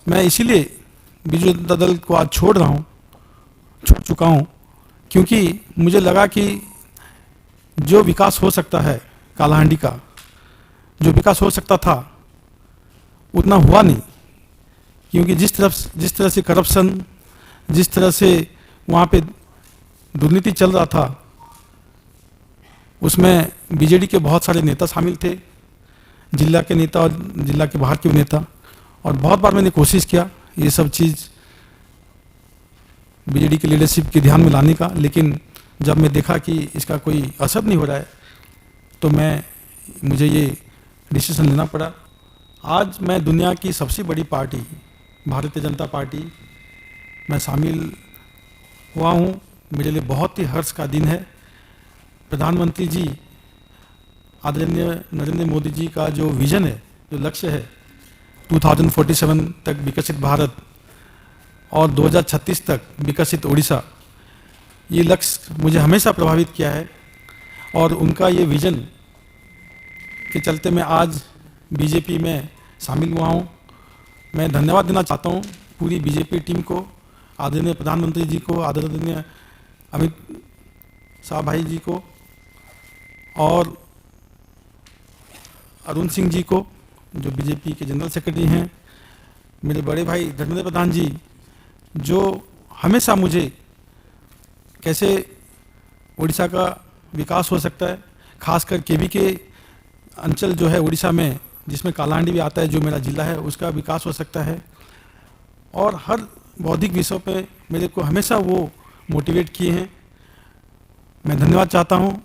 मैं इसीलिए बीजू जनता दल को आज छोड़ चुका हूँ, क्योंकि मुझे लगा कि जो विकास हो सकता है कालाहांडी का, जो विकास हो सकता था उतना हुआ नहीं। क्योंकि जिस तरह से करप्शन, जिस तरह से वहाँ पे दुर्नीति चल रहा था, उसमें बीजेडी के बहुत सारे नेता शामिल थे, जिला के नेता और जिला के बाहर के नेता। और बहुत बार मैंने कोशिश किया ये सब चीज़ बीजेडी की लीडरशिप के ध्यान में लाने का, लेकिन जब मैं देखा कि इसका कोई असर नहीं हो रहा है तो मुझे ये डिसीजन लेना पड़ा। आज मैं दुनिया की सबसे बड़ी पार्टी भारतीय जनता पार्टी में शामिल हुआ हूँ। मेरे लिए बहुत ही हर्ष का दिन है। प्रधानमंत्री जी आदरणीय नरेंद्र मोदी जी का जो विजन है, जो लक्ष्य है 2047 तक विकसित भारत और 2036 तक विकसित उड़ीसा, ये लक्ष्य मुझे हमेशा प्रभावित किया है। और उनका ये विजन के चलते मैं आज बीजेपी में शामिल हुआ हूँ। मैं धन्यवाद देना चाहता हूँ पूरी बीजेपी टीम को, आदरणीय प्रधानमंत्री जी को, आदरणीय अमित शाह भाई जी को और अरुण सिंह जी को जो बीजेपी के जनरल सेक्रेटरी हैं, मेरे बड़े भाई धर्मेंद्र प्रधान जी जो हमेशा मुझे कैसे उड़ीसा का विकास हो सकता है, खासकर केवी के अंचल जो है उड़ीसा में, जिसमें कालाहांडी भी आता है, जो मेरा जिला है, उसका विकास हो सकता है। और हर बौद्धिक विषयों पे मेरे को हमेशा वो मोटिवेट किए हैं। मैं धन्यवाद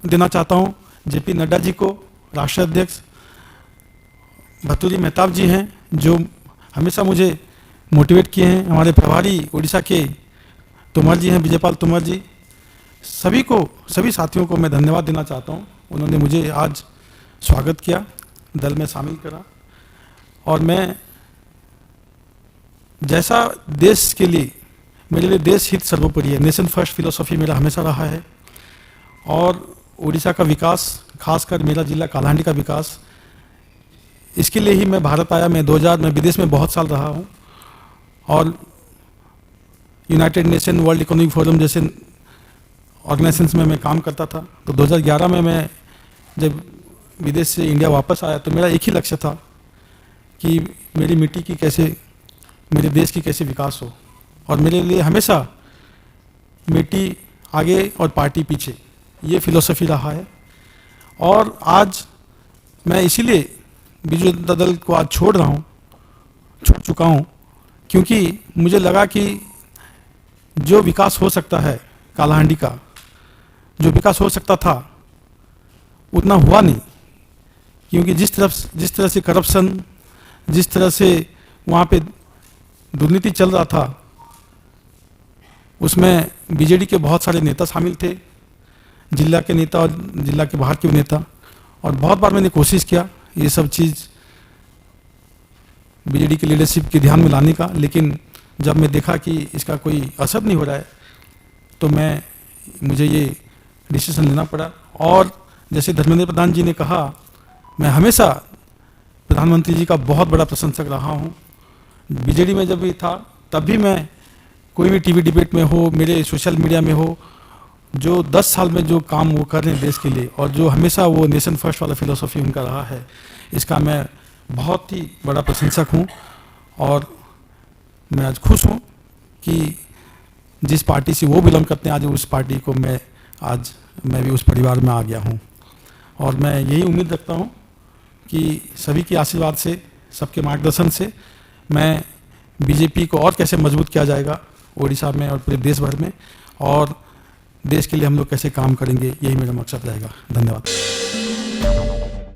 देना चाहता हूँ जेपी नड्डा जी को, राष्ट्रीय अध्यक्ष भतुरी मेहताब जी हैं जो हमेशा मुझे मोटिवेट किए हैं, हमारे प्रभारी उड़ीसा के तोमर जी हैं, विजयपाल तोमर जी, सभी साथियों को मैं धन्यवाद देना चाहता हूँ। उन्होंने मुझे आज स्वागत किया, दल में शामिल करा। और मैं जैसा देश के लिए, मेरे लिए देश हित सर्वोपरि है, नेशन फर्स्ट फिलोसॉफी मेरा हमेशा रहा है। और उड़ीसा का विकास, खासकर मेरा जिला कालाहांडी का विकास, इसके लिए ही मैं भारत आया। मैं विदेश में बहुत साल रहा हूँ और United nation, world economic forum जैसे ऑर्गेनाइजेशंस में मैं काम करता था। तो 2011 में मैं जब विदेश से इंडिया वापस आया तो मेरा एक ही लक्ष्य था कि मेरी मिट्टी की कैसे, मेरे देश की कैसे विकास हो। और मेरे लिए हमेशा मिट्टी आगे और पार्टी पीछे, ये फिलॉसफी रहा है। और आज मैं इसीलिए बीजू जनता दल को आज छोड़ चुका हूँ, क्योंकि मुझे लगा कि जो विकास हो सकता है कालाहांडी का, जो विकास हो सकता था उतना हुआ नहीं। क्योंकि जिस तरह से करप्शन, जिस तरह से वहाँ पे दुर्नीति चल रहा था, उसमें बीजेडी के बहुत सारे नेता शामिल थे, जिला के नेता और जिला के बाहर के नेता। और बहुत बार मैंने कोशिश किया ये सब चीज़ बीजेडी की लीडरशिप के ध्यान में लाने का, लेकिन जब मैं देखा कि इसका कोई असर नहीं हो रहा है तो मुझे ये डिसीजन लेना पड़ा। और जैसे धर्मेंद्र प्रधान जी ने कहा, मैं हमेशा प्रधानमंत्री जी का बहुत बड़ा प्रशंसक रहा हूँ। बीजेडी में जब भी था तब भी मैं कोई भी टीवी डिबेट में हो, मेरे सोशल मीडिया में हो, जो 10 साल में जो काम वो कर रहे हैं देश के लिए, और जो हमेशा वो नेशन फर्स्ट वाला फिलोसॉफी उनका रहा है, इसका मैं बहुत ही बड़ा प्रशंसक हूँ। और मैं आज खुश हूँ कि जिस पार्टी से वो बिलोंग करते हैं, आज उस पार्टी को मैं भी उस परिवार में आ गया हूँ। और मैं यही उम्मीद रखता हूँ कि सभी के आशीर्वाद से, सबके मार्गदर्शन से मैं बीजेपी को और कैसे मजबूत किया जाएगा उड़ीसा में और पूरे देश भर में, और देश के लिए हम लोग कैसे काम करेंगे, यही मेरा मकसद रहेगा। धन्यवाद।